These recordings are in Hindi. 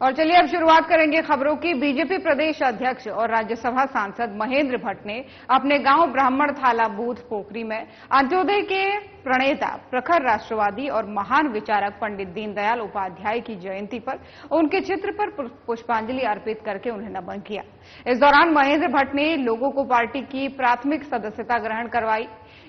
और चलिए अब शुरुआत करेंगे खबरों की। बीजेपी प्रदेश अध्यक्ष और राज्यसभा सांसद महेंद्र भट्ट ने अपने गांव ब्राह्मण थाला बूथ पोखरी में अंत्योदय के प्रणेता, प्रखर राष्ट्रवादी और महान विचारक पंडित दीनदयाल उपाध्याय की जयंती पर उनके चित्र पर पुष्पांजलि अर्पित करके उन्हें नमन किया। इस दौरान महेंद्र भट्ट ने लोगों को पार्टी की प्राथमिक सदस्यता ग्रहण करवाई।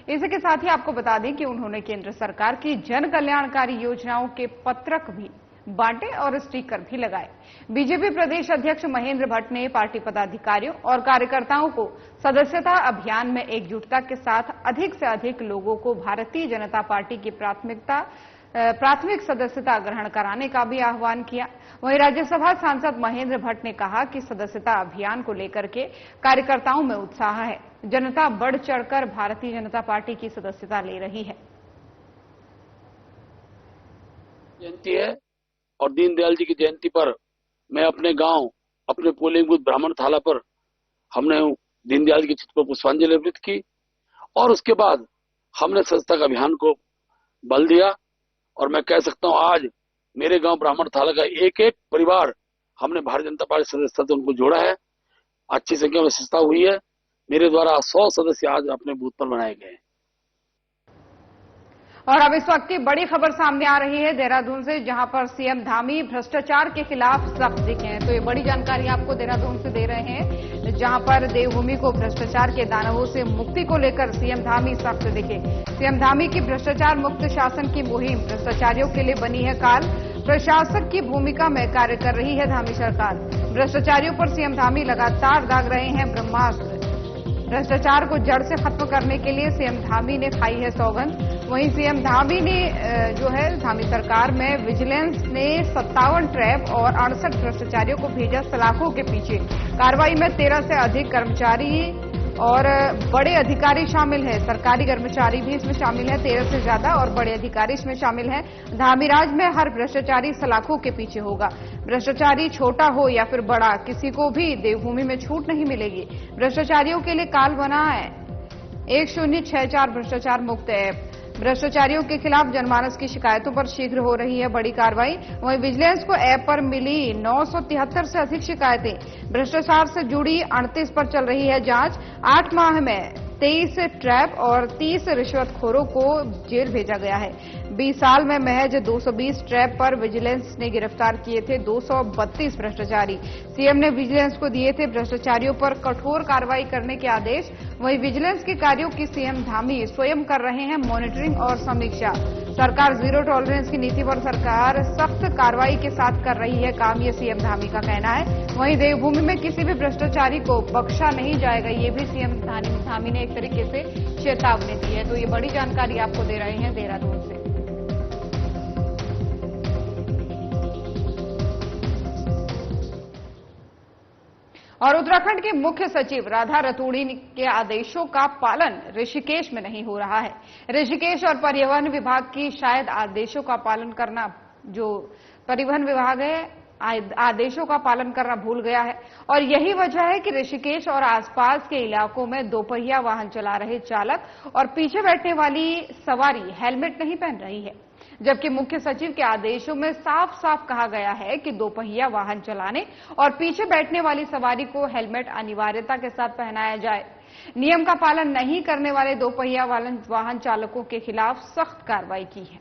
इसी के साथ ही आपको बता दें कि उन्होंने केंद्र सरकार की जन कल्याणकारी योजनाओं के पत्रक भी बांटे और स्टिकर भी लगाए। बीजेपी प्रदेश अध्यक्ष महेंद्र भट्ट ने पार्टी पदाधिकारियों और कार्यकर्ताओं को सदस्यता अभियान में एकजुटता के साथ अधिक से अधिक लोगों को भारतीय जनता पार्टी की प्राथमिक सदस्यता ग्रहण कराने का भी आह्वान किया। वहीं राज्यसभा सांसद महेंद्र भट्ट ने कहा कि सदस्यता अभियान को लेकर के कार्यकर्ताओं में उत्साह है। जनता बढ़ चढ़कर भारतीय जनता पार्टी की सदस्यता ले रही है। जयंती है और दीनदयाल जी की जयंती पर मैं अपने गांव, अपने पोलिंग बूथ ब्राह्मण थाला पर हमने दीनदयाल के चित्र पर पुष्पांजलि अर्पित की और उसके बाद हमने सदस्यता का अभियान को बल दिया। और मैं कह सकता हूं आज मेरे गांव ब्राह्मण थाला का एक एक परिवार हमने भारतीय जनता पार्टी सदस्यता से उनको जोड़ा है। अच्छी संख्या में सदस्यता हुई है। मेरे द्वारा 100 सदस्य आज अपने बूथ पर बनाए गए हैं। और अब इस वक्त की बड़ी खबर सामने आ रही है देहरादून से, जहां पर सीएम धामी भ्रष्टाचार के खिलाफ सख्त दिखे हैं। तो ये बड़ी जानकारी आपको देहरादून से दे रहे हैं, जहां पर देवभूमि को भ्रष्टाचार के दानवों से मुक्ति को लेकर सीएम धामी सख्त दिखे। सीएम धामी की भ्रष्टाचार मुक्त शासन की मुहिम भ्रष्टाचारियों के लिए बनी है काल। प्रशासक की भूमिका में कार्य कर रही है धामी सरकार। भ्रष्टाचारियों पर सीएम धामी लगातार दाग रहे हैं ब्रह्मास्त्र। भ्रष्टाचार को जड़ से खत्म करने के लिए सीएम धामी ने खाई है सौगंध। वहीं सीएम धामी ने धामी सरकार में विजिलेंस ने 57 ट्रैप और 68 भ्रष्टाचारियों को भेजा सलाखों के पीछे। कार्रवाई में 13 से अधिक कर्मचारी और बड़े अधिकारी शामिल है। सरकारी कर्मचारी भी इसमें शामिल है, 13 से ज्यादा और बड़े अधिकारी इसमें शामिल हैं। धामीराज में हर भ्रष्टाचारी सलाखों के पीछे होगा। भ्रष्टाचारी छोटा हो या फिर बड़ा, किसी को भी देवभूमि में छूट नहीं मिलेगी। भ्रष्टाचारियों के लिए काल बना है 1064 भ्रष्टाचार मुक्त ऐप। भ्रष्टाचारियों के खिलाफ जनमानस की शिकायतों पर शीघ्र हो रही है बड़ी कार्रवाई। वहीं विजिलेंस को ऐप पर मिली 973 से अधिक शिकायतें। भ्रष्टाचार से जुड़ी 38 पर चल रही है जांच। 8 माह में 23 ट्रैप और 30 रिश्वतखोरों को जेल भेजा गया है। 20 साल में महज 220 ट्रैप पर विजिलेंस ने गिरफ्तार किए थे 232 भ्रष्टाचारी। सीएम ने विजिलेंस को दिए थे भ्रष्टाचारियों पर कठोर कार्रवाई करने के आदेश। वहीं विजिलेंस के कार्यों की सीएम धामी स्वयं कर रहे हैं मॉनिटरिंग और समीक्षा। सरकार जीरो टॉलरेंस की नीति पर सरकार सख्त कार्रवाई के साथ कर रही है काम, ये सीएम धामी का कहना है। वहीं देवभूमि में किसी भी भ्रष्टाचारी को बख्शा नहीं जाएगा, ये भी सीएम धामी ने एक तरीके से चेतावनी दी है। तो ये बड़ी जानकारी आपको दे रहे हैं देहरादून से। और उत्तराखंड के मुख्य सचिव राधा रतूड़ी के आदेशों का पालन ऋषिकेश में नहीं हो रहा है। ऋषिकेश और परिवहन विभाग की शायद आदेशों का पालन करना, जो परिवहन विभाग है, आदेशों का पालन करना भूल गया है। और यही वजह है कि ऋषिकेश और आसपास के इलाकों में दोपहिया वाहन चला रहे चालक और पीछे बैठने वाली सवारी हेलमेट नहीं पहन रही है। जबकि मुख्य सचिव के आदेशों में साफ साफ कहा गया है कि दोपहिया वाहन चलाने और पीछे बैठने वाली सवारी को हेलमेट अनिवार्यता के साथ पहनाया जाए। नियम का पालन नहीं करने वाले दोपहिया वाहन चालकों के खिलाफ सख्त कार्रवाई की है।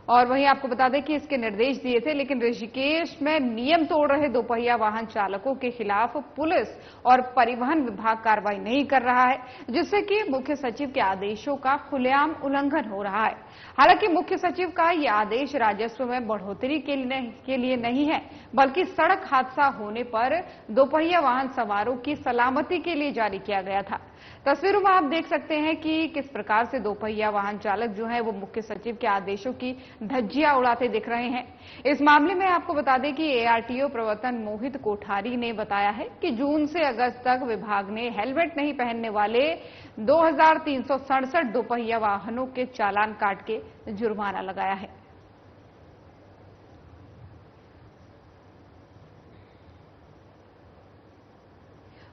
और वहीं आपको बता दें कि इसके निर्देश दिए थे, लेकिन ऋषिकेश में नियम तोड़ रहे दोपहिया वाहन चालकों के खिलाफ पुलिस और परिवहन विभाग कार्रवाई नहीं कर रहा है, जिससे कि मुख्य सचिव के आदेशों का खुलेआम उल्लंघन हो रहा है। हालांकि मुख्य सचिव का यह आदेश राजस्व में बढ़ोतरी के लिए नहीं है, बल्कि सड़क हादसा होने पर दोपहिया वाहन सवारों की सलामती के लिए जारी किया गया था। तस्वीरों में आप देख सकते हैं कि किस प्रकार से दोपहिया वाहन चालक जो है वो मुख्य सचिव के आदेशों की धज्जियां उड़ाते दिख रहे हैं। इस मामले में आपको बता दें कि एआरटीओ प्रवर्तन मोहित कोठारी ने बताया है कि जून से अगस्त तक विभाग ने हेलमेट नहीं पहनने वाले 2367 दोपहिया वाहनों के चालान काट के जुर्माना लगाया है।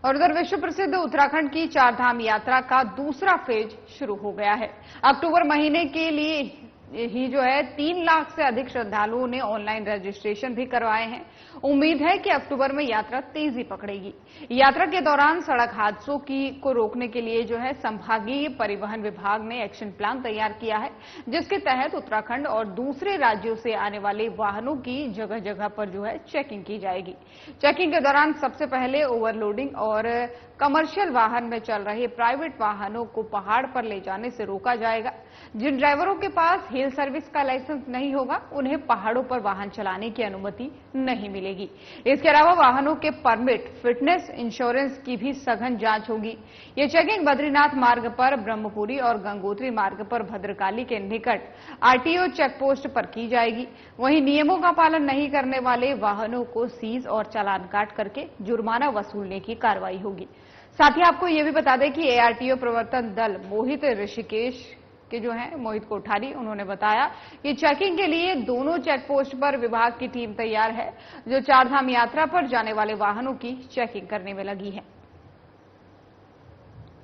और उधर विश्व प्रसिद्ध उत्तराखंड की चारधाम यात्रा का दूसरा फेज शुरू हो गया है। अक्टूबर महीने के लिए ही जो है 3 लाख से अधिक श्रद्धालुओं ने ऑनलाइन रजिस्ट्रेशन भी करवाए हैं। उम्मीद है कि अक्टूबर में यात्रा तेजी पकड़ेगी। यात्रा के दौरान सड़क हादसों को रोकने के लिए जो है संभागीय परिवहन विभाग ने एक्शन प्लान तैयार किया है, जिसके तहत उत्तराखंड और दूसरे राज्यों से आने वाले वाहनों की जगह जगह पर जो है चेकिंग की जाएगी। चेकिंग के दौरान सबसे पहले ओवरलोडिंग और कमर्शियल वाहन में चल रहे प्राइवेट वाहनों को पहाड़ पर ले जाने से रोका जाएगा। जिन ड्राइवरों के पास हिल सर्विस का लाइसेंस नहीं होगा, उन्हें पहाड़ों पर वाहन चलाने की अनुमति नहीं मिलेगी। इसके अलावा वाहनों के परमिट, फिटनेस, इंश्योरेंस की भी सघन जांच होगी। ये चेकिंग बद्रीनाथ मार्ग पर ब्रह्मपुरी और गंगोत्री मार्ग पर भद्रकाली के निकट आरटीओ चेकपोस्ट पर की जाएगी। वहीं नियमों का पालन नहीं करने वाले वाहनों को सीज और चालान काट करके जुर्माना वसूलने की कार्रवाई होगी। साथ ही आपको यह भी बता दें कि एआरटीओ प्रवर्तन दल मोहित ऋषिकेश के जो हैं मोहित कोठारी, उन्होंने बताया कि चेकिंग के लिए दोनों चेकपोस्ट पर विभाग की टीम तैयार है, जो चारधाम यात्रा पर जाने वाले वाहनों की चेकिंग करने में लगी है।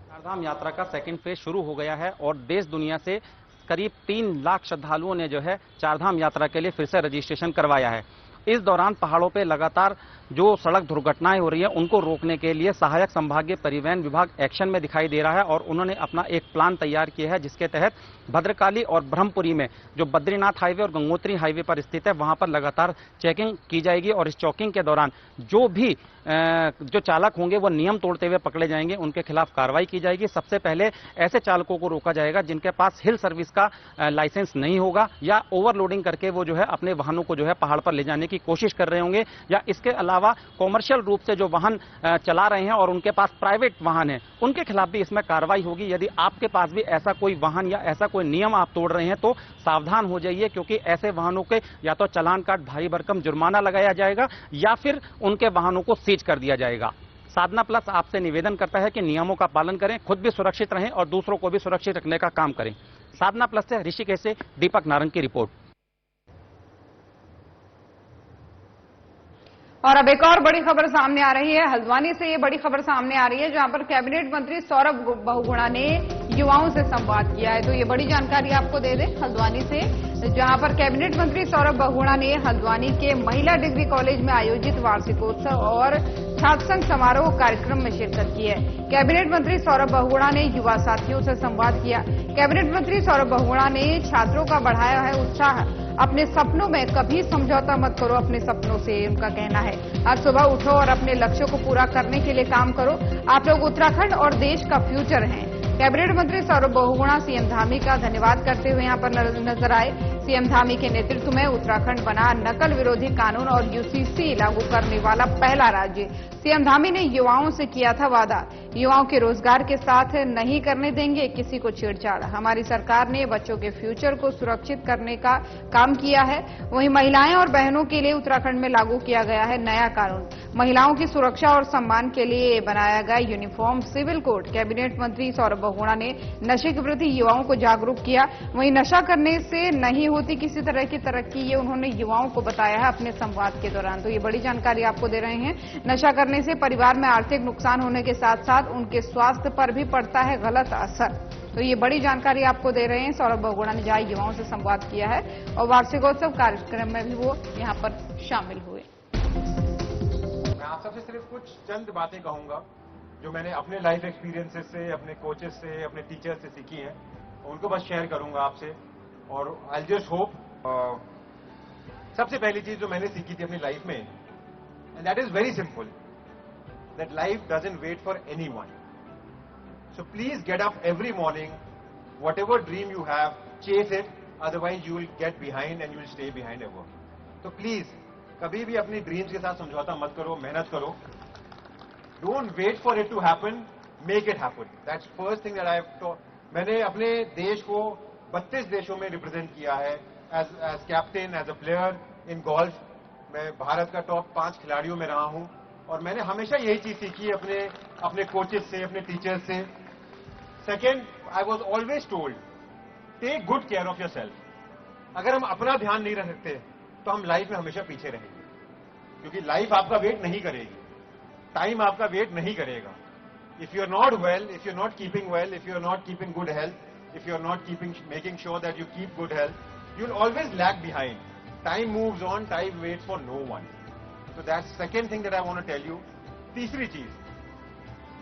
चारधाम यात्रा का सेकंड फेज शुरू हो गया है और देश दुनिया से करीब 3 लाख श्रद्धालुओं ने जो है चारधाम यात्रा के लिए फिर से रजिस्ट्रेशन करवाया है। इस दौरान पहाड़ों पे लगातार जो सड़क दुर्घटनाएं हो रही है, उनको रोकने के लिए सहायक संभागीय परिवहन विभाग एक्शन में दिखाई दे रहा है और उन्होंने अपना एक प्लान तैयार किया है, जिसके तहत भद्रकाली और ब्रह्मपुरी में जो बद्रीनाथ हाईवे और गंगोत्री हाईवे पर स्थित है, वहां पर लगातार चेकिंग की जाएगी और इस चेकिंग के दौरान जो भी जो चालक होंगे वो नियम तोड़ते हुए पकड़े जाएंगे, उनके खिलाफ कार्रवाई की जाएगी। सबसे पहले ऐसे चालकों को रोका जाएगा जिनके पास हिल सर्विस का लाइसेंस नहीं होगा या ओवरलोडिंग करके वो जो है अपने वाहनों को जो है पहाड़ पर ले जाने की कोशिश कर रहे होंगे, या इसके अलावा कॉमर्शियल रूप से जो वाहन चला रहे हैं और उनके पास प्राइवेट वाहन है, उनके खिलाफ भी इसमें कार्रवाई होगी। यदि आपके पास भी ऐसा कोई वाहन या ऐसा कोई नियम आप तोड़ रहे हैं तो सावधान हो जाइए, क्योंकि ऐसे वाहनों के या तो चालान काट भारी भरकम जुर्माना लगाया जाएगा या फिर उनके वाहनों को सीज कर दिया जाएगा। साधना प्लस आपसे निवेदन करता है कि नियमों का पालन करें, खुद भी सुरक्षित रहें और दूसरों को भी सुरक्षित रखने का काम करें। साधना प्लस से ऋषिकेश से दीपक नारंग की रिपोर्ट। और अब एक और बड़ी खबर सामने आ रही है। हल्द्वानी से ये बड़ी खबर सामने आ रही है, जहां पर कैबिनेट मंत्री सौरभ बहुगुणा ने युवाओं से संवाद किया है। तो ये बड़ी जानकारी आपको दे दें हल्द्वानी से, जहां पर कैबिनेट मंत्री सौरभ बहुगुणा ने हल्द्वानी के महिला डिग्री कॉलेज में आयोजित वार्षिकोत्सव और छात्र संघ समारोह कार्यक्रम में शिरकत की है। कैबिनेट मंत्री सौरभ बहुगुणा ने युवा साथियों से संवाद किया। कैबिनेट मंत्री सौरभ बहुगुणा ने छात्रों का बढ़ाया है उत्साह। अपने सपनों में कभी समझौता मत करो अपने सपनों से, उनका कहना है। आज सुबह उठो और अपने लक्ष्यों को पूरा करने के लिए काम करो। आप लोग उत्तराखंड और देश का फ्यूचर हैं। कैबिनेट मंत्री सौरभ बहुगुणा सीएम धामी का धन्यवाद करते हुए यहां पर नजर आए। सीएम धामी के नेतृत्व में उत्तराखंड बना नकल विरोधी कानून और यूसीसी लागू करने वाला पहला राज्य। सीएम धामी ने युवाओं से किया था वादा, युवाओं के रोजगार के साथ नहीं करने देंगे किसी को छेड़छाड़। हमारी सरकार ने बच्चों के फ्यूचर को सुरक्षित करने का काम किया है। वहीं महिलाएं और बहनों के लिए उत्तराखंड में लागू किया गया है नया कानून। महिलाओं की सुरक्षा और सम्मान के लिए बनाया गया यूनिफॉर्म सिविल कोड। कैबिनेट मंत्री सौरभ बहुगुणा ने नशे के प्रति युवाओं को जागरूक किया। वहीं नशा करने से नहीं होती किसी तरह की तरक्की, ये उन्होंने युवाओं को बताया है अपने संवाद के दौरान। तो ये बड़ी जानकारी आपको दे रहे हैं। नशा करने से परिवार में आर्थिक नुकसान होने के साथ साथ उनके स्वास्थ्य पर भी पड़ता है गलत असर। तो ये बड़ी जानकारी आपको दे रहे हैं सौरभ बहुगुणा ने, जहां युवाओं से संवाद किया है और वार्षिकोत्सव कार्यक्रम में भी वो यहां पर शामिल हुए। मैं आप सबसे सिर्फ कुछ चंद बातें कहूंगा जो मैंने अपने लाइफ एक्सपीरियंसेस से, अपने कोचेस से, अपने टीचर्स से सीखी हैं, उनको बस शेयर करूंगा आपसे। और आई जस्ट होप, सबसे पहली चीज जो मैंने सीखी थी अपनी लाइफ में, and that is very simple, that life doesn't wait for anyone. So please get up every morning, whatever dream you have, chase it, otherwise you will get behind and you will stay behind ever. तो please कभी भी अपनी ड्रीम्स के साथ समझौता मत करो, मेहनत करो. Don't wait for it to happen, make it happen. That's first thing that I have taught. मैंने अपने देश को 32 देशों में रिप्रेजेंट किया है as captain, as a player in golf. मैं भारत का टॉप 5 खिलाड़ियों में रहा हूं और मैंने हमेशा यही चीज सीखी है अपने कोचेस से, अपने टीचर्स से. Second, I was always told, take good care of yourself. अगर हम अपना ध्यान नहीं रख सकते तो हम लाइफ में हमेशा पीछे रहेंगे, क्योंकि लाइफ आपका वेट नहीं करेगी, टाइम आपका वेट नहीं करेगा. If you are not well, if you are not keeping well, if you are not keeping good health, if you are not making sure that you keep good health, you'll always lag behind. Time moves on, time waits for no one. So that's second thing that I want to tell you. तीसरी चीज,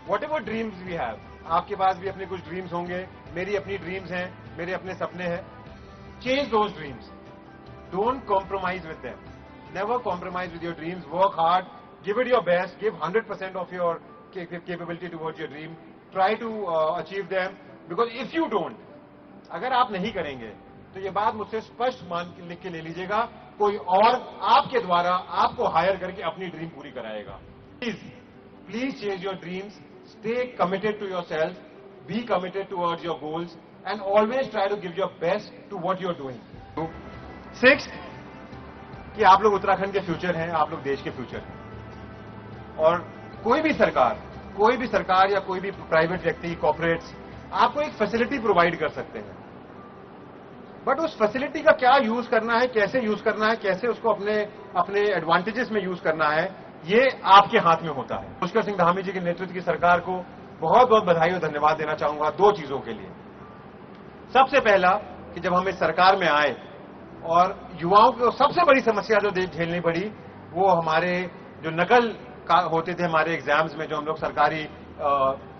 whatever dreams we have, आपके पास भी अपने कुछ ड्रीम्स होंगे, मेरी अपनी ड्रीम्स हैं, मेरे अपने सपने हैं. Chase those dreams. Don't compromise with them. Never compromise with your dreams. Work hard. Give it your best. Give 100% of your capability towards your dream. Try to achieve them. Because if you don't, अगर आप नहीं करेंगे, तो ये बात मुझसे स्पष्ट मान लिख के ले लीजिएगा, कोई और आपके द्वारा आपको हायर करके अपनी ड्रीम पूरी कराएगा. Please chase your dreams. Stay committed to yourself. Be committed towards your goals. And always try to give your best to what you're doing. Sixth, कि आप लोग उत्तराखंड के फ्यूचर हैं, आप लोग देश के फ्यूचर हैं. और कोई भी सरकार या कोई भी प्राइवेट व्यक्ति, कॉर्पोरेट्स आपको एक फैसिलिटी प्रोवाइड कर सकते हैं. बट उस फैसिलिटी का क्या यूज करना है, कैसे यूज करना है, कैसे उसको अपने एडवांटेजेस में यूज करना है, ये आपके हाथ में होता है. पुष्कर सिंह धामी जी के नेतृत्व की सरकार को बहुत बहुत बधाई और धन्यवाद देना चाहूंगा 2 चीजों के लिए. सबसे पहला कि जब हम इस सरकार में आए और युवाओं को सबसे बड़ी समस्या जो झेलनी पड़ी, वो हमारे जो नकल होते थे हमारे एग्जाम्स में, जो हम लोग सरकारी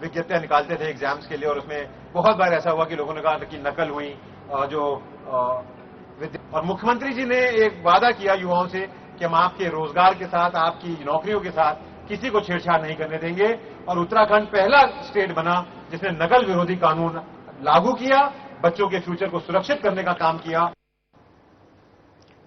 विज्ञप्तियां निकालते थे एग्जाम्स के लिए, और उसमें बहुत बार ऐसा हुआ कि लोगों ने कहा कि नकल हुई. और मुख्यमंत्री जी ने एक वादा किया युवाओं से कि हम आपके रोजगार के साथ, आपकी नौकरियों के साथ किसी को छेड़छाड़ नहीं करने देंगे. और उत्तराखंड पहला स्टेट बना जिसने नकल विरोधी कानून लागू किया, बच्चों के फ्यूचर को सुरक्षित करने का काम किया.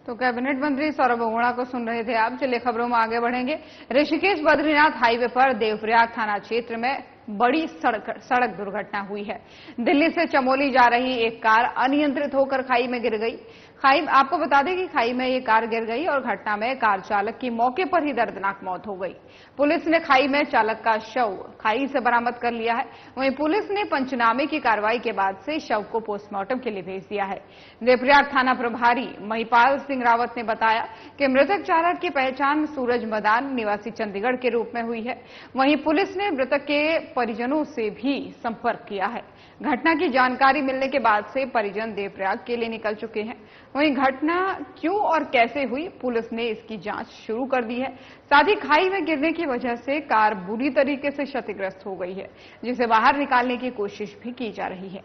तो कैबिनेट मंत्री सौरभ बहुगुणा को सुन रहे थे आप. चलिए खबरों में आगे बढ़ेंगे. ऋषिकेश बद्रीनाथ हाईवे पर देवप्रयाग थाना क्षेत्र में बड़ी सड़क दुर्घटना हुई है. दिल्ली से चमोली जा रही एक कार अनियंत्रित होकर खाई में गिर गई. आपको बता दें कि खाई में ये कार गिर गई और घटना में कार चालक की मौके पर ही दर्दनाक मौत हो गई. पुलिस ने खाई में चालक का शव खाई से बरामद कर लिया है. वहीं पुलिस ने पंचनामे की कार्रवाई के बाद से शव को पोस्टमार्टम के लिए भेज दिया है. देवप्रयाग थाना प्रभारी महिपाल सिंह रावत ने बताया कि मृतक चालक की पहचान सूरज मदान निवासी चंडीगढ़ के रूप में हुई है. वहीं पुलिस ने मृतक के परिजनों से भी संपर्क किया है. घटना की जानकारी मिलने के बाद से परिजन देवप्रयाग के लिए निकल चुके हैं. वहीं घटना क्यों और कैसे हुई, पुलिस ने इसकी जांच शुरू कर दी है. साथ ही खाई में गिरने की वजह से कार बुरी तरीके से क्षतिग्रस्त हो गई है, जिसे बाहर निकालने की कोशिश भी की जा रही है.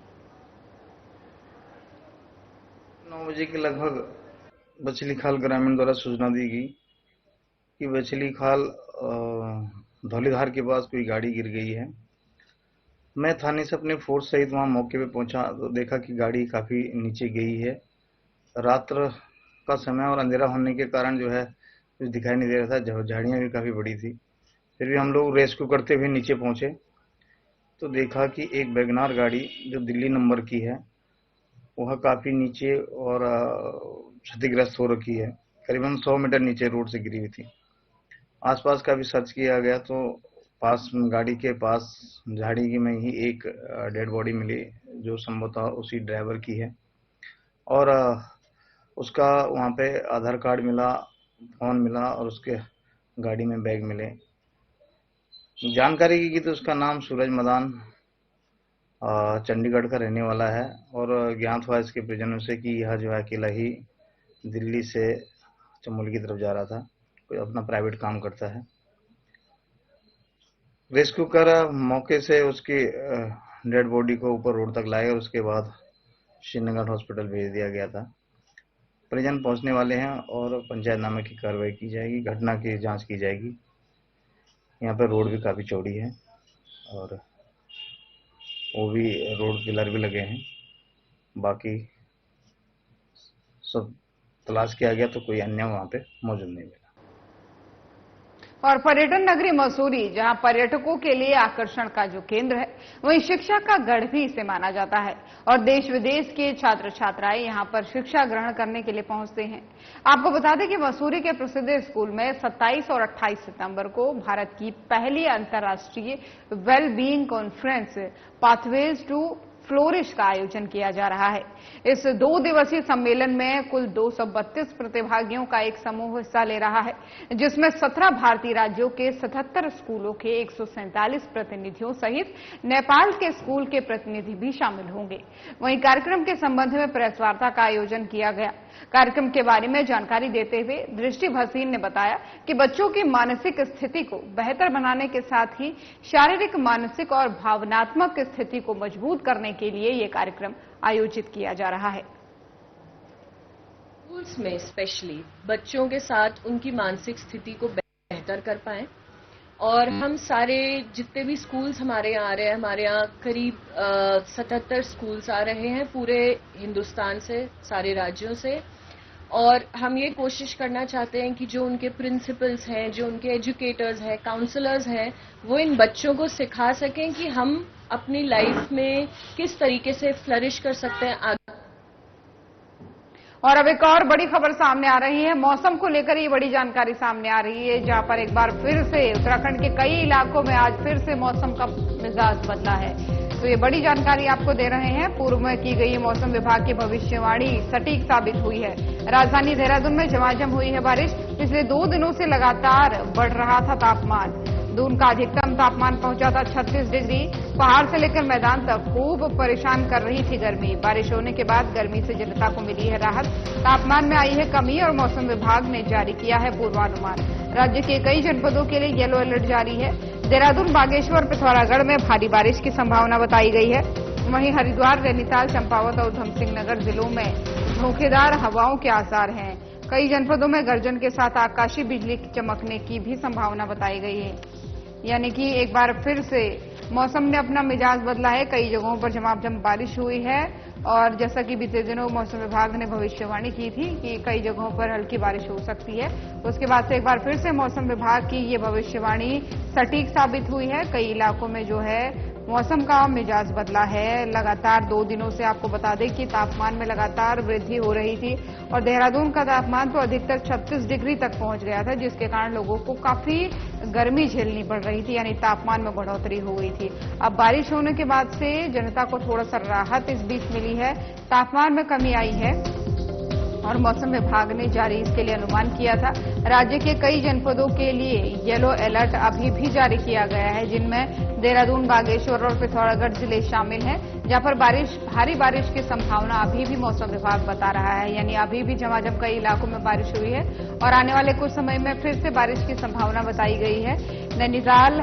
9 बजे के लगभग बछली खाल ग्रामीण द्वारा सूचना दी गई कि बछली खाल धौलीधार के पास कोई गाड़ी गिर गई है. मैं थाने से अपने फोर्स सहित वहां मौके पे पहुंचा तो देखा कि गाड़ी काफी नीचे गई है. रात्र का समय और अंधेरा होने के कारण जो है कुछ दिखाई नहीं दे रहा था. झाड़ियां भी काफी बड़ी थी. फिर भी हम लोग रेस्क्यू करते हुए नीचे पहुंचे तो देखा कि एक वैगनार गाड़ी जो दिल्ली नंबर की है वह काफी नीचे और क्षतिग्रस्त हो रखी है. करीबन 100 मीटर नीचे रोड से गिरी हुई थी. आसपास का भी सर्च किया गया तो गाड़ी के पास झाड़ी में ही एक डेड बॉडी मिली जो संभवतः उसी ड्राइवर की है. और उसका वहां पे आधार कार्ड मिला, फोन मिला और उसके गाड़ी में बैग मिले. जानकारी की तो उसका नाम सूरज मदान चंडीगढ़ का रहने वाला है और ज्ञात हुआ इसके परिजनों से कि यह जो है अकेला ही दिल्ली से चमोली की तरफ जा रहा था. कोई अपना प्राइवेट काम करता है. रेस्क्यू कर मौके से उसकी डेड बॉडी को ऊपर रोड तक लाए और उसके बाद श्रीनगर हॉस्पिटल भेज दिया गया था. परिजन पहुंचने वाले हैं और पंचायतनामे की कार्रवाई की जाएगी. घटना की जांच की जाएगी. यहाँ पर रोड भी काफी चौड़ी है और वो भी रोड पिलर भी लगे हैं. बाकी सब तलाश किया गया तो कोई अन्य वहां पे मौजूद नहीं मिला. और पर्यटन नगरी मसूरी, जहां पर्यटकों के लिए आकर्षण का जो केंद्र है, वहीं शिक्षा का गढ़ भी इसे माना जाता है और देश विदेश के छात्र छात्राएं यहां पर शिक्षा ग्रहण करने के लिए पहुंचते हैं. आपको बता दें कि मसूरी के प्रसिद्ध स्कूल में 27 और 28 सितंबर को भारत की पहली अंतर्राष्ट्रीय well being conference pathways to flourish का आयोजन किया जा रहा है। इस 2 दिवसीय सम्मेलन में कुल 232 प्रतिभागियों का एक समूह हिस्सा ले रहा है, जिसमें 17 भारतीय राज्यों के 77 स्कूलों के 147 प्रतिनिधियों सहित नेपाल के स्कूल के प्रतिनिधि भी शामिल होंगे। वहीं कार्यक्रम के संबंध में प्रेस वार्ता का आयोजन किया गया। कार्यक्रम के बारे में जानकारी देते हुए दृष्टि भसीन ने बताया कि बच्चों की मानसिक स्थिति को बेहतर बनाने के साथ ही शारीरिक, मानसिक और भावनात्मक स्थिति को मजबूत करने के लिए ये कार्यक्रम आयोजित किया जा रहा है। स्कूल्स में स्पेशली बच्चों के साथ उनकी मानसिक स्थिति को बेहतर कर पाएं और हम सारे जितने भी स्कूल्स हमारे यहाँ आ रहे हैं, हमारे यहाँ करीब 77 स्कूल्स आ रहे हैं पूरे हिंदुस्तान से, सारे राज्यों से, और हम ये कोशिश करना चाहते हैं कि जो उनके प्रिंसिपल्स हैं, जो उनके एजुकेटर्स हैं, काउंसलर्स हैं, वो इन बच्चों को सिखा सकें कि हम अपनी लाइफ में किस तरीके से फ्लरिश कर सकते हैं आगे। और अब एक और बड़ी खबर सामने आ रही है। मौसम को लेकर ये बड़ी जानकारी सामने आ रही है, जहां पर एक बार फिर से उत्तराखंड के कई इलाकों में आज फिर से मौसम का मिजाज बदला है। तो ये बड़ी जानकारी आपको दे रहे हैं। पूर्व में की गई मौसम विभाग की भविष्यवाणी सटीक साबित हुई है। राजधानी देहरादून में झमाझम हुई है बारिश। पिछले 2 दिनों से लगातार बढ़ रहा था तापमान। दून का अधिकतम तापमान पहुंचा था 36 डिग्री। पहाड़ से लेकर मैदान तक खूब परेशान कर रही थी गर्मी। बारिश होने के बाद गर्मी से जनता को मिली है राहत। तापमान में आई है कमी और मौसम विभाग ने जारी किया है पूर्वानुमान। राज्य के कई जनपदों के लिए येलो अलर्ट जारी है। देहरादून, बागेश्वर, पिथौरागढ़ में भारी बारिश की संभावना बताई गई है। वहीं हरिद्वार, नैनीताल, चंपावत और उधम सिंह नगर जिलों में झोंकेदार हवाओं के आसार हैं। कई जनपदों में गर्जन के साथ आकाशीय बिजली चमकने की भी संभावना बताई गई है। यानी कि एक बार फिर से मौसम ने अपना मिजाज बदला है। कई जगहों पर झमाझम बारिश हुई है और जैसा कि बीते दिनों मौसम विभाग ने भविष्यवाणी की थी कि कई जगहों पर हल्की बारिश हो सकती है, उसके बाद से एक बार फिर से मौसम विभाग की ये भविष्यवाणी सटीक साबित हुई है। कई इलाकों में जो है मौसम का मिजाज बदला है। लगातार 2 दिनों से आपको बता दें कि तापमान में लगातार वृद्धि हो रही थी और देहरादून का तापमान तो अधिकतर 36 डिग्री तक पहुंच गया था, जिसके कारण लोगों को काफी गर्मी झेलनी पड़ रही थी, यानी तापमान में बढ़ोतरी हो गई थी। अब बारिश होने के बाद से जनता को थोड़ा सा राहत इस बीच मिली है। तापमान में कमी आई है और मौसम विभाग ने जारी इसके लिए अनुमान किया था। राज्य के कई जनपदों के लिए येलो अलर्ट अभी भी जारी किया गया है, जिनमें देहरादून, बागेश्वर और पिथौरागढ़ जिले शामिल हैं, जहां पर भारी बारिश की संभावना अभी भी मौसम विभाग बता रहा है। यानी अभी भी झमाझम कई इलाकों में बारिश हुई है और आने वाले कुछ समय में फिर से बारिश की संभावना बताई गई है। नैनीताल,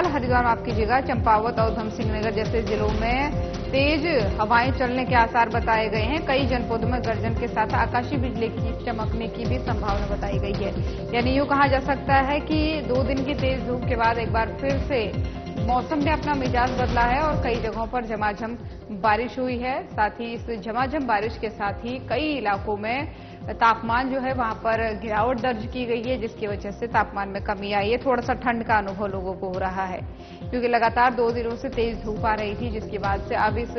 हरिद्वार माफ कीजिएगा, चंपावत और उधम सिंह नगर जैसे जिलों में तेज हवाएं चलने के आसार बताए गए हैं। कई जनपदों में गर्जन के साथ आकाशीय बिजली की चमकने की भी संभावना बताई गई है। यानी यूं कहा जा सकता है कि 2 दिन की तेज धूप के बाद एक बार फिर से मौसम ने अपना मिजाज बदला है और कई जगहों पर झमाझम बारिश हुई है। साथ ही इस झमाझम बारिश के साथ ही कई इलाकों में तापमान जो है वहां पर गिरावट दर्ज की गई है, जिसकी वजह से तापमान में कमी आई है। थोड़ा सा ठंड का अनुभव लोगों को हो रहा है, क्योंकि लगातार 2 दिनों से तेज धूप आ रही थी, जिसके बाद से अब इस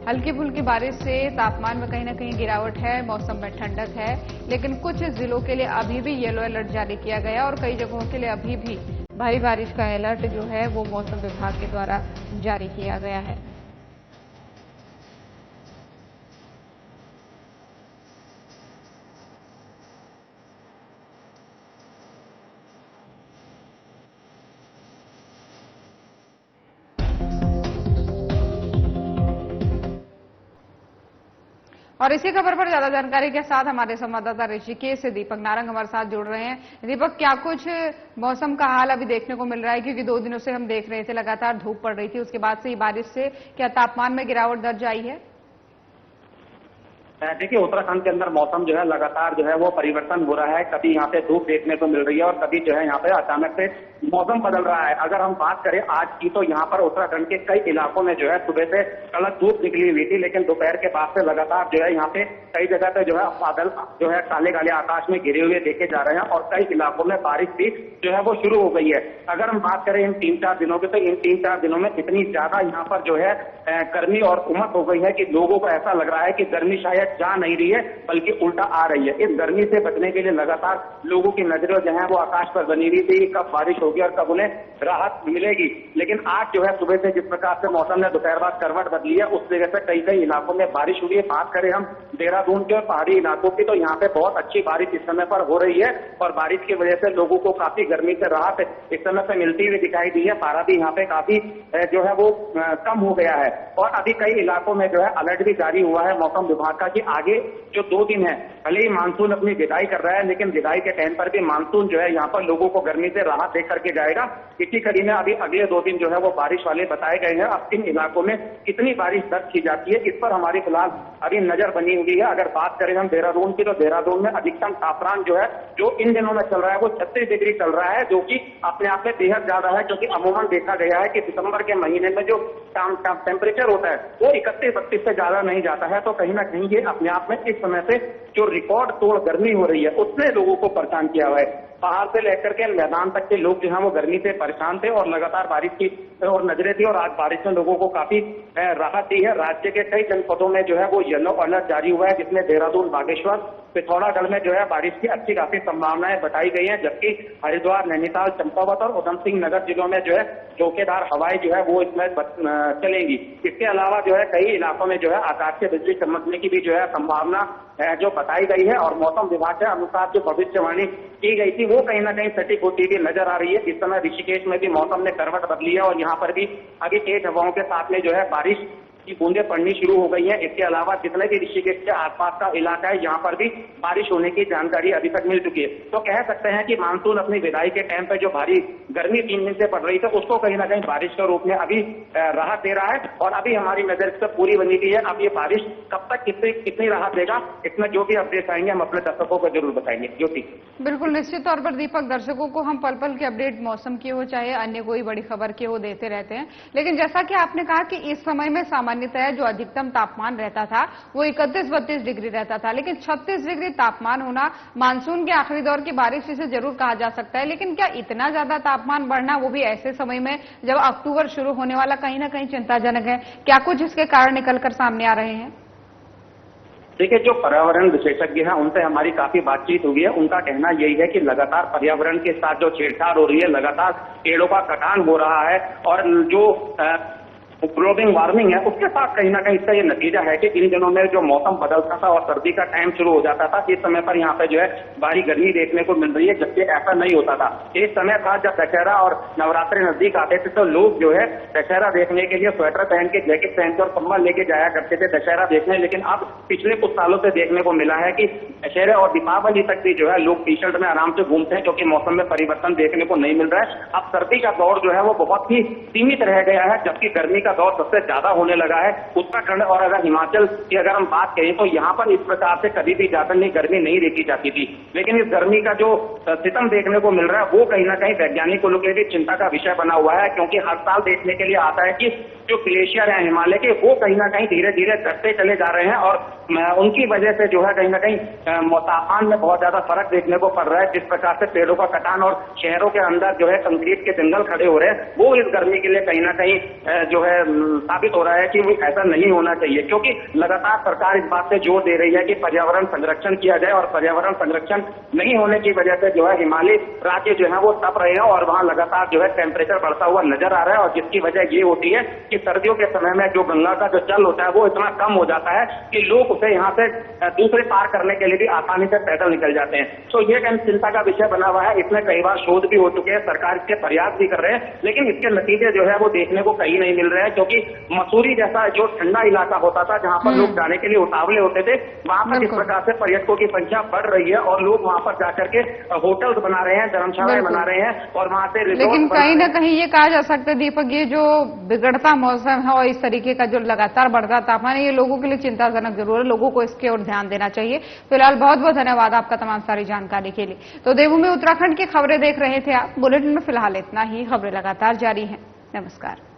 हल्की फुल्की बारिश से तापमान में कहीं ना कहीं गिरावट है, मौसम में ठंडक है। लेकिन कुछ जिलों के लिए अभी भी येलो अलर्ट जारी किया गया और कई जगहों के लिए अभी भी भारी बारिश का अलर्ट जो है वो मौसम विभाग के द्वारा जारी किया गया है। और इसी खबर पर ज्यादा जानकारी के साथ हमारे संवाददाता ऋषिकेश से दीपक नारंग हमारे साथ जुड़ रहे हैं। दीपक, क्या कुछ मौसम का हाल अभी देखने को मिल रहा है, क्योंकि 2 दिनों से हम देख रहे थे लगातार धूप पड़ रही थी, उसके बाद से ही बारिश से क्या तापमान में गिरावट दर्ज आई है? देखिए, उत्तराखंड के अंदर मौसम जो है लगातार जो है वो परिवर्तन हो रहा है। कभी यहाँ पे धूप देखने को मिल रही है और कभी जो है यहाँ पे अचानक से मौसम बदल रहा है। अगर हम बात करें आज की, तो यहाँ पर उत्तराखंड के कई इलाकों में जो है सुबह से कड़क धूप निकली हुई थी, लेकिन दोपहर के बाद से लगातार जो है यहाँ पे कई जगह पे जो है बादल जो है काले काले आकाश में घिरे हुए देखे जा रहे हैं और कई इलाकों में बारिश भी जो है वो शुरू हो गई है। अगर हम बात करें इन 3-4 दिनों की, तो इन 3-4 दिनों में इतनी ज्यादा यहाँ पर जो है गर्मी और उमस हो गई है कि लोगों को ऐसा लग रहा है कि गर्मी शायद जा नहीं रही है बल्कि उल्टा आ रही है। इस गर्मी से बचने के लिए लगातार लोगों की नजरें जो है वो आकाश पर बनी हुई थी, कब बारिश होगी और कब उन्हें राहत मिलेगी। लेकिन आज जो है सुबह से जिस प्रकार से मौसम ने दोपहर बाद करवट बदली है, उस वजह से कई कई इलाकों में बारिश हुई है। बात करें हम देहरादून के और पहाड़ी इलाकों की, तो यहाँ पे बहुत अच्छी बारिश इस समय पर हो रही है और बारिश की वजह से लोगों को काफी गर्मी से राहत इस समय से मिलती हुई दिखाई दी है। पारा भी यहाँ पे काफी जो है वो कम हो गया है और अभी कई इलाकों में जो है अलर्ट भी जारी हुआ है मौसम विभाग का कि आगे जो 2 दिन है, भले ही मानसून अपनी विदाई कर रहा है, लेकिन विदाई के टाइम पर भी मानसून जो है यहाँ पर लोगों को गर्मी से राहत दे करके जाएगा। इसी कड़ी में अभी अगले 2 दिन जो है वो बारिश वाले बताए गए हैं। अब इन इलाकों में कितनी बारिश दर्ज की जाती है, इस पर हमारी फिलहाल अभी नजर बनी हुई है। अगर बात करें हम देहरादून की, तो देहरादून में अधिकतम तापमान जो है जो इन दिनों में चल रहा है वो 36 डिग्री चल रहा है, जो कि अपने आप में बेहद ज्यादा है, क्योंकि अमूमन देखा गया है कि दिसंबर के महीने में जो टेम्परेचर होता है वो 31-32 से ज्यादा नहीं जाता है। तो कहीं ना कहीं ये अपने आप में इस समय से जो रिकॉर्ड तोड़ गर्मी हो रही है उसने लोगों को परेशान किया हुआ है। पहाड़ से लेकर के मैदान तक के लोग जो है वो गर्मी से परेशान थे और लगातार बारिश की और नजरें थी और आज बारिश ने लोगों को काफी राहत दी है। राज्य के कई जनपदों में जो है वो येलो अलर्ट जारी हुआ है, जिसमें देहरादून, बागेश्वर, पिथौरागढ़ में जो है बारिश की अच्छी खासी संभावनाएं बताई गई हैं, जबकि हरिद्वार, नैनीताल, चंपावत और उधम सिंह नगर जिलों में जो है झोंकेदार हवाएं जो है वो इसमें चलेंगी। इसके अलावा जो है कई इलाकों में जो है आकाश से बिजली चमकने की भी जो है संभावना जो बताई गई है और मौसम विभाग के अनुसार जो भविष्यवाणी की गई थी वो कहीं ना कहीं सटीक होती हुई नजर आ रही है। इस समय ऋषिकेश में भी मौसम ने करवट बदली है और यहाँ पर भी अभी तेज हवाओं के साथ में जो है बारिश की बूंदें पड़नी शुरू हो गई है। इसके अलावा जितने भी ऋषिकेश के आसपास का इलाका है यहाँ पर भी बारिश होने की जानकारी अभी तक मिल चुकी है। तो कह सकते हैं कि मानसून अपनी विदाई के टाइम पर जो भारी गर्मी 3 दिन से पड़ रही थी उसको कहीं ना कहीं बारिश के रूप में अभी राहत दे रहा है और अभी हमारी नजर इस पर पूरी बनी हुई है। अब ये बारिश कब तक कितनी राहत देगा, इसमें जो भी अपडेट आएंगे हम अपने दर्शकों को जरूर बताएंगे। ज्योति, बिल्कुल निश्चित तौर पर दीपक, दर्शकों को हम पल पल के अपडेट मौसम की हो चाहे अन्य कोई बड़ी खबर की हो देते रहते हैं, लेकिन जैसा कि आपने कहा कि इस समय में सामान्यतः जो अधिकतम तापमान रहता था वो 31-32 डिग्री रहता था, लेकिन 36 डिग्री तापमान होना मानसून के आखिरी दौर की बारिश इसे जरूर कहा जा सकता है। लेकिन क्या इतना ज्यादा तापमान बढ़ना, वो भी ऐसे समय में जब अक्टूबर शुरू होने वाला, कहीं ना कहीं चिंताजनक है? क्या कुछ इसके कारण निकलकर सामने आ रहे हैं? देखिए, जो पर्यावरण विशेषज्ञ हैं उनसे हमारी काफी बातचीत हुई है। उनका कहना यही है कि लगातार पर्यावरण के साथ जो छेड़छाड़ हो रही है, लगातार पेड़ों का कटान हो रहा है और जो ग्लोबल वार्मिंग है उसके साथ कहीं ना कहीं इसका ये नतीजा है कि इन दिनों में जो मौसम बदलता था और सर्दी का टाइम शुरू हो जाता था, इस समय पर यहाँ पे जो है भारी गर्मी देखने को मिल रही है, जबकि ऐसा नहीं होता था। एक समय था जब दशहरा और नवरात्रि नजदीक आते थे तो लोग जो है दशहरा देखने के लिए स्वेटर पहन के, जैकेट पहन के और कंबल लेके जाया करते थे दशहरा देखने। लेकिन अब पिछले कुछ सालों से देखने को मिला है कि दशहरे और दीपावली तक भी जो है लोग टी शर्ट में आराम से घूमते हैं, क्योंकि मौसम में परिवर्तन देखने को नहीं मिल रहा है। अब सर्दी का दौर जो है वो बहुत ही सीमित रह गया है, जबकि गर्मी का दौर सबसे ज्यादा होने लगा है। उत्तराखंड और अगर हिमाचल की अगर हम बात करें तो यहाँ पर इस प्रकार से कभी भी ज्यादा गर्मी नहीं देखी जाती थी, लेकिन इस गर्मी का जो सितम देखने को मिल रहा है वो कहीं ना कहीं वैज्ञानिकों के लिए चिंता का विषय बना हुआ है, क्योंकि हर साल देखने के लिए आता है कि जो ग्लेशियर है हिमालय के, वो कहीं ना कहीं धीरे धीरे घटते चले जा रहे हैं और उनकी वजह से जो है कहीं ना कहीं तापमान में बहुत ज्यादा फर्क देखने को पड़ रहा है। जिस प्रकार से पेड़ों का कटान और शहरों के अंदर जो है कंक्रीट के जंगल खड़े हो रहे हैं, वो इस गर्मी के लिए कहीं ना कहीं जो है साबित हो रहा है कि वो ऐसा नहीं होना चाहिए, क्योंकि लगातार सरकार इस बात पे जोर दे रही है कि पर्यावरण संरक्षण किया जाए और पर्यावरण संरक्षण नहीं होने की वजह से जो है हिमालय राज्य जो है वो तप रहे हैं और वहां लगातार जो है टेम्परेचर बढ़ता हुआ नजर आ रहा है। और जिसकी वजह ये होती है कि सर्दियों के समय में जो गंगा का जो जल होता है वो इतना कम हो जाता है कि लोग उसे यहाँ से दूसरे पार करने के लिए भी आसानी से पैदल निकल जाते हैं। तो ये चिंता का विषय बना हुआ है। इसमें कई बार शोध भी हो चुके हैं, सरकार इसके प्रयास भी कर रहे हैं, लेकिन इसके नतीजे जो है वो देखने को कहीं नहीं मिल रहे हैं, क्योंकि मसूरी जैसा जो ठंडा इलाका होता था जहां पर लोग जाने के लिए उतावले होते थे, वहां पर इस प्रकार से पर्यटकों की संख्या बढ़ रही है और लोग वहां पर जाकर के होटल्स बना रहे हैं, धर्मशालाएं बना रहे हैं और वहां से लेकिन कहीं ना कहीं ये कहा जा सकता है दीपक, ये जो बिगड़ता मौसम है और इस तरीके का जो लगातार बढ़ता तापमान है, ये लोगों के लिए चिंताजनक जरूर है। लोगों को इसके ओर ध्यान देना चाहिए। फिलहाल बहुत बहुत धन्यवाद आपका तमाम सारी जानकारी के लिए। तो देवभूमि उत्तराखंड की खबरें देख रहे थे आप। बुलेटिन में फिलहाल इतना ही। खबरें लगातार जारी हैं। नमस्कार।